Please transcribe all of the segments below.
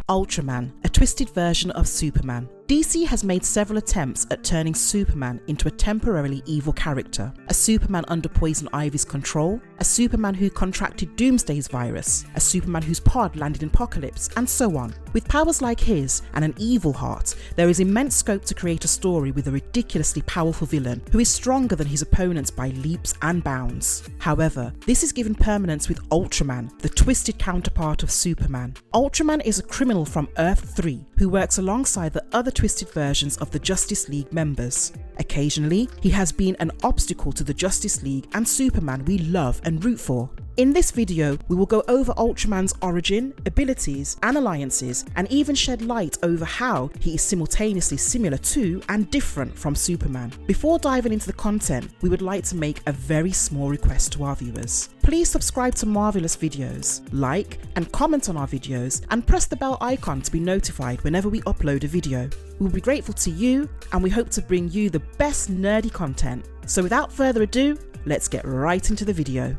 Ultraman, a twisted version of Superman. DC has made several attempts at turning Superman into a temporarily evil character, a Superman under Poison Ivy's control, a Superman who contracted Doomsday's virus, a Superman whose pod landed in Apokolips, and so on. With powers like his and an evil heart, there is immense scope to create a story with a ridiculously powerful villain who is stronger than his opponents by leaps and bounds. However, this is given permanence with Ultraman, the twisted counterpart of Superman. Ultraman is a criminal from Earth 3 who works alongside the other twisted versions of the Justice League members. Occasionally, he has been an obstacle to the Justice League and Superman we love and root for. In this video, we will go over Ultraman's origin, abilities, and alliances, and even shed light over how he is simultaneously similar to and different from Superman. Before diving into the content, we would like to make a very small request to our viewers. Please subscribe to Marvelous Videos, like and comment on our videos, and press the bell icon to be notified whenever we upload a video. We will be grateful to you, and we hope to bring you the best nerdy content. So without further ado, let's get right into the video.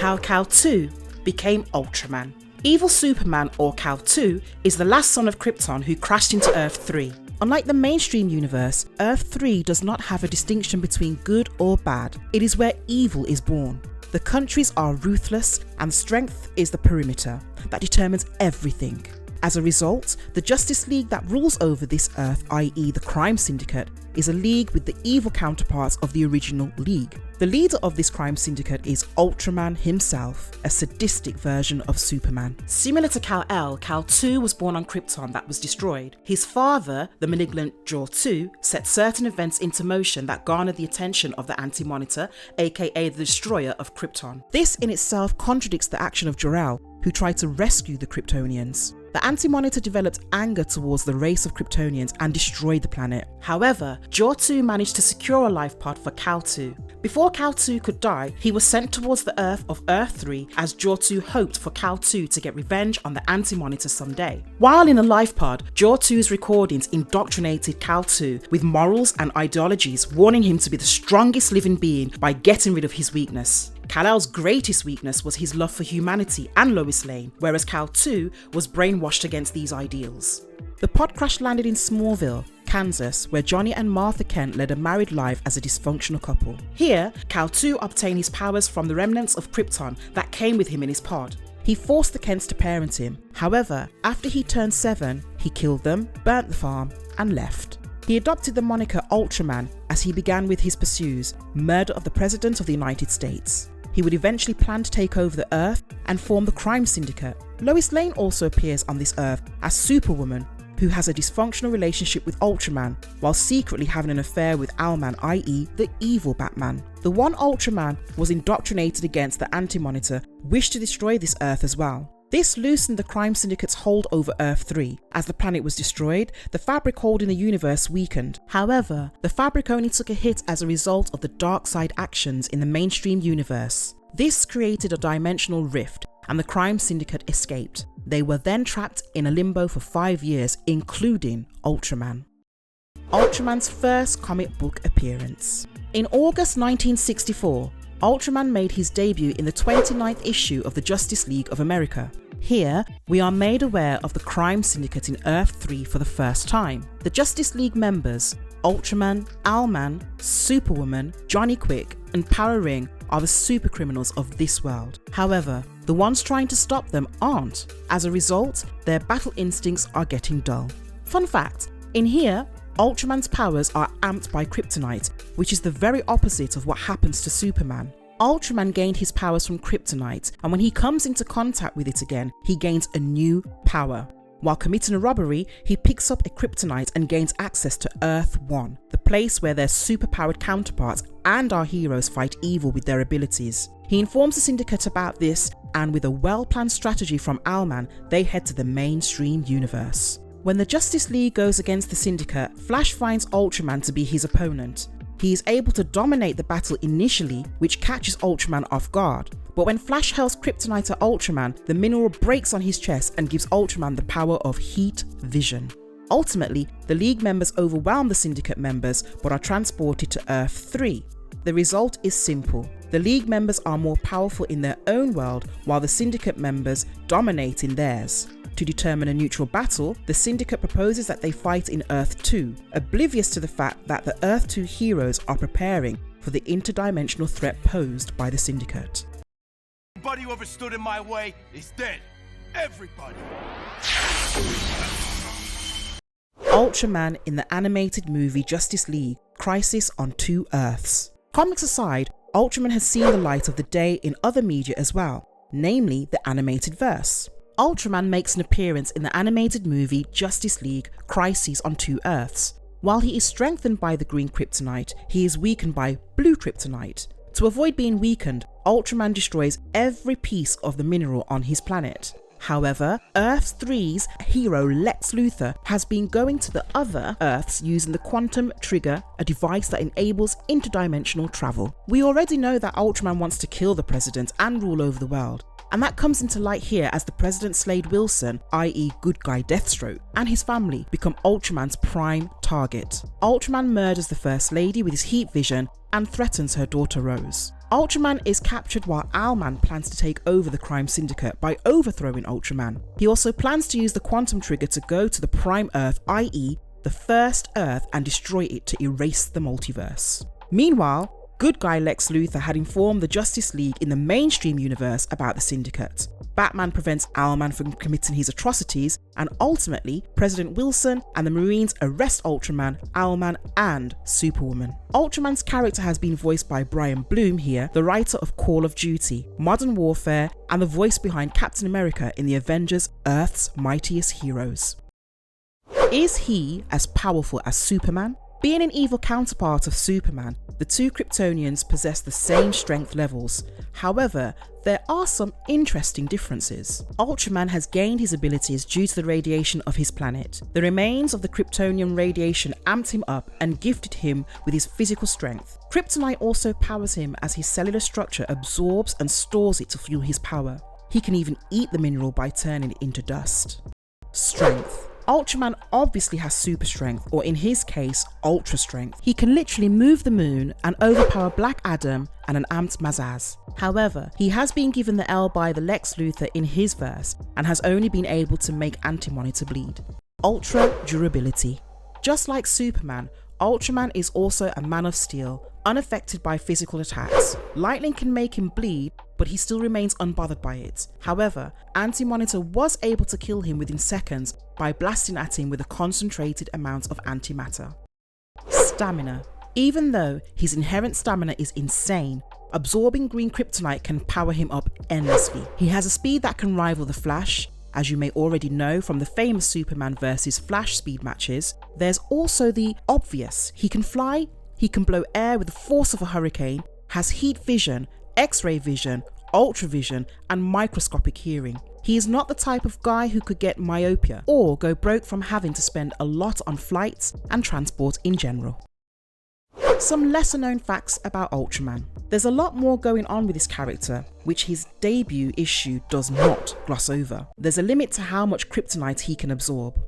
How Kal-II became Ultraman. Evil Superman, or Kal-II, is the last son of Krypton who crashed into Earth 3. Unlike the mainstream universe, Earth 3 does not have a distinction between good or bad. It is where evil is born. The countries are ruthless, and strength is the perimeter that determines everything. As a result, the Justice League that rules over this Earth, i.e. the Crime Syndicate, is a league with the evil counterparts of the original League. The leader of this crime syndicate is Ultraman himself, a sadistic version of Superman. Similar to Kal-El, Kal-II was born on Krypton that was destroyed. His father, the malignant Kal-II, set certain events into motion that garnered the attention of the Anti-Monitor, aka the destroyer of Krypton. This in itself contradicts the action of Jor-El, who tried to rescue the Kryptonians. The Anti-Monitor developed anger towards the race of Kryptonians and destroyed the planet. However, Kal-II managed to secure a life pod for Kal-II. Before Kal-II could die, he was sent towards the Earth of Earth 3 as Kal-II hoped for Kal-II to get revenge on the Anti-Monitor someday. While in the life pod, Kal-II's recordings indoctrinated Kal-II with morals and ideologies, warning him to be the strongest living being by getting rid of his weakness. Kal-El's greatest weakness was his love for humanity and Lois Lane, whereas Kal-II was brainwashed against these ideals. The pod crash landed in Smallville, Kansas, where Johnny and Martha Kent led a married life as a dysfunctional couple. Here, Kal-II obtained his powers from the remnants of Krypton that came with him in his pod. He forced the Kents to parent him. However, after he turned 7, he killed them, burnt the farm, and left. He adopted the moniker Ultraman as he began with his pursuits, murder of the President of the United States. He would eventually plan to take over the Earth and form the Crime Syndicate. Lois Lane also appears on this Earth as Superwoman, who has a dysfunctional relationship with Ultraman while secretly having an affair with Owlman, i.e. the evil Batman. The one Ultraman was indoctrinated against the Anti-Monitor, wished to destroy this Earth as well. This loosened the Crime Syndicate's hold over Earth 3. As the planet was destroyed, the fabric holding the universe weakened. However, the fabric only took a hit as a result of the dark side actions in the mainstream universe. This created a dimensional rift, and the Crime Syndicate escaped. They were then trapped in a limbo for 5 years, including Ultraman. Ultraman's first comic book appearance. In August 1964, Ultraman made his debut in the 29th issue of the Justice League of America. Here, we are made aware of the Crime Syndicate in Earth 3 for the first time. The Justice League members, Ultraman, Owlman, Superwoman, Johnny Quick, and Power Ring are the super criminals of this world. However, the ones trying to stop them aren't. As a result, their battle instincts are getting dull. Fun fact, in here, Ultraman's powers are amped by kryptonite, which is the very opposite of what happens to Superman. Ultraman gained his powers from kryptonite, and when he comes into contact with it again, he gains a new power. While committing a robbery, he picks up a kryptonite and gains access to Earth 1, the place where their superpowered counterparts and our heroes fight evil with their abilities. He informs the Syndicate about this, and with a well-planned strategy from Owlman, they head to the mainstream universe. When the Justice League goes against the Syndicate, Flash finds Ultraman to be his opponent. He is able to dominate the battle initially, which catches Ultraman off guard. But when Flash hurls kryptonite at Ultraman, the mineral breaks on his chest and gives Ultraman the power of heat vision. Ultimately, the League members overwhelm the Syndicate members but are transported to Earth 3. The result is simple. The League members are more powerful in their own world, while the Syndicate members dominate in theirs. To determine a neutral battle, the Syndicate proposes that they fight in Earth-2, oblivious to the fact that the Earth-2 heroes are preparing for the interdimensional threat posed by the Syndicate. Everybody who ever stood in my way is dead. Everybody. Ultraman in the animated movie Justice League: Crisis on Two Earths. Comics aside, Ultraman has seen the light of the day in other media as well, namely the animated verse. Ultraman makes an appearance in the animated movie Justice League: Crisis on Two Earths. While he is strengthened by the green kryptonite, he is weakened by blue kryptonite. To avoid being weakened, Ultraman destroys every piece of the mineral on his planet. However, Earth 3's hero Lex Luthor has been going to the other Earths using the quantum trigger, a device that enables interdimensional travel. We already know that Ultraman wants to kill the president and rule over the world, and that comes into light here as the President Slade Wilson, i.e. good guy Deathstroke, and his family become Ultraman's prime target. Ultraman murders the First Lady with his heat vision and threatens her daughter Rose. Ultraman is captured while Owlman plans to take over the crime syndicate by overthrowing Ultraman. He also plans to use the quantum trigger to go to the prime Earth, i.e. the first Earth, and destroy it to erase the multiverse. Meanwhile, good guy Lex Luthor had informed the Justice League in the mainstream universe about the Syndicate. Batman prevents Owlman from committing his atrocities, and ultimately, President Wilson and the Marines arrest Ultraman, Owlman, and Superwoman. Ultraman's character has been voiced by Brian Bloom here, the writer of Call of Duty, Modern Warfare, and the voice behind Captain America in the Avengers: Earth's Mightiest Heroes. Is he as powerful as Superman? Being an evil counterpart of Superman, the two Kryptonians possess the same strength levels. However, there are some interesting differences. Ultraman has gained his abilities due to the radiation of his planet. The remains of the Kryptonian radiation amped him up and gifted him with his physical strength. Kryptonite also powers him as his cellular structure absorbs and stores it to fuel his power. He can even eat the mineral by turning it into dust. Strength. Ultraman obviously has super strength, or in his case, ultra strength. He can literally move the moon and overpower Black Adam and an amped Mazaz. However, he has been given the L by the Lex Luthor in his verse and has only been able to make Anti-Monitor bleed. Ultra durability. Just like Superman, Ultraman is also a man of steel, unaffected by physical attacks. Lightning can make him bleed, but he still remains unbothered by it. However, Anti-Monitor was able to kill him within seconds by blasting at him with a concentrated amount of antimatter. Stamina. Even though his inherent stamina is insane, absorbing green kryptonite can power him up endlessly. He has a speed that can rival the Flash, as you may already know from the famous Superman vs Flash speed matches. There's also the obvious: he can fly, he can blow air with the force of a hurricane, has heat vision, X-ray vision, ultra vision, and microscopic hearing. He is not the type of guy who could get myopia or go broke from having to spend a lot on flights and transport in general. Some lesser known facts about Ultraman. There's a lot more going on with this character, which his debut issue does not gloss over. There's a limit to how much kryptonite he can absorb.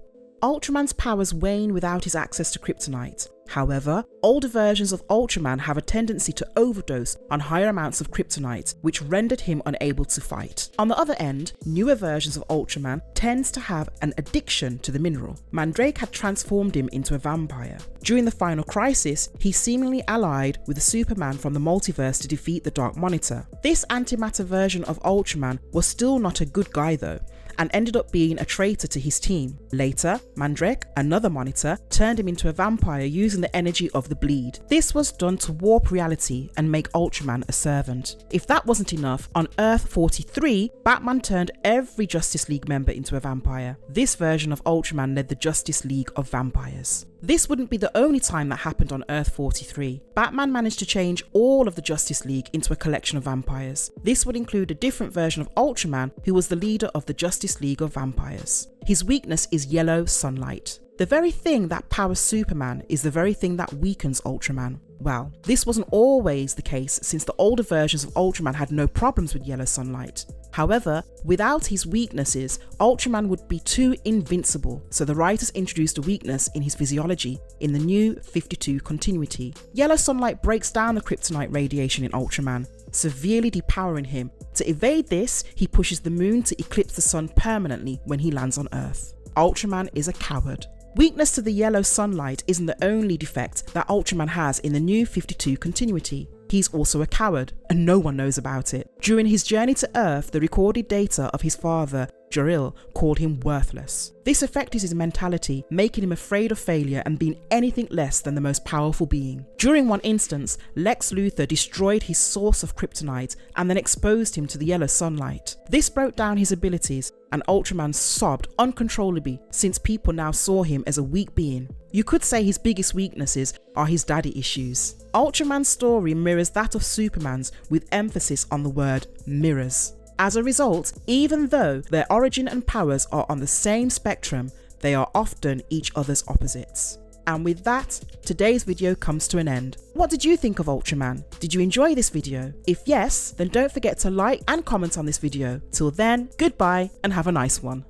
Ultraman's powers wane without his access to kryptonite. However, older versions of Ultraman have a tendency to overdose on higher amounts of kryptonite, which rendered him unable to fight. On the other end, newer versions of Ultraman tends to have an addiction to the mineral. Mandrake had transformed him into a vampire. During the final crisis, he seemingly allied with the Superman from the multiverse to defeat the Dark Monitor. This antimatter version of Ultraman was still not a good guy though, and ended up being a traitor to his team. Later, Mandrake, another Monitor, turned him into a vampire using the energy of the bleed. This was done to warp reality and make Ultraman a servant. If that wasn't enough, on Earth 43, Batman turned every Justice League member into a vampire. This version of Ultraman led the Justice League of Vampires. This wouldn't be the only time that happened on Earth 43. Batman managed to change all of the Justice League into a collection of vampires. This would include a different version of Ultraman, who was the leader of the Justice League of Vampires. His weakness is yellow sunlight. The very thing that powers Superman is the very thing that weakens Ultraman. Well, this wasn't always the case, since the older versions of Ultraman had no problems with yellow sunlight. However, without his weaknesses, Ultraman would be too invincible, so the writers introduced a weakness in his physiology in the new 52 continuity. Yellow sunlight breaks down the kryptonite radiation in Ultraman, severely depowering him. To evade this, he pushes the moon to eclipse the sun permanently when he lands on Earth. Ultraman is a coward. Weakness to the yellow sunlight isn't the only defect that Ultraman has in the New 52 continuity. He's also a coward, and no one knows about it. During his journey to Earth, the recorded data of his father, Jor-El, called him worthless. This affected his mentality, making him afraid of failure and being anything less than the most powerful being. During one instance, Lex Luthor destroyed his source of kryptonite and then exposed him to the yellow sunlight. This broke down his abilities, and Ultraman sobbed uncontrollably since people now saw him as a weak being. You could say his biggest weaknesses are his daddy issues. Ultraman's story mirrors that of Superman's with emphasis on the word mirrors. As a result, even though their origin and powers are on the same spectrum, they are often each other's opposites. And with that, today's video comes to an end. What did you think of Ultraman? Did you enjoy this video? If yes, then don't forget to like and comment on this video. Till then, goodbye and have a nice one.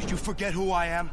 Did you forget who I am?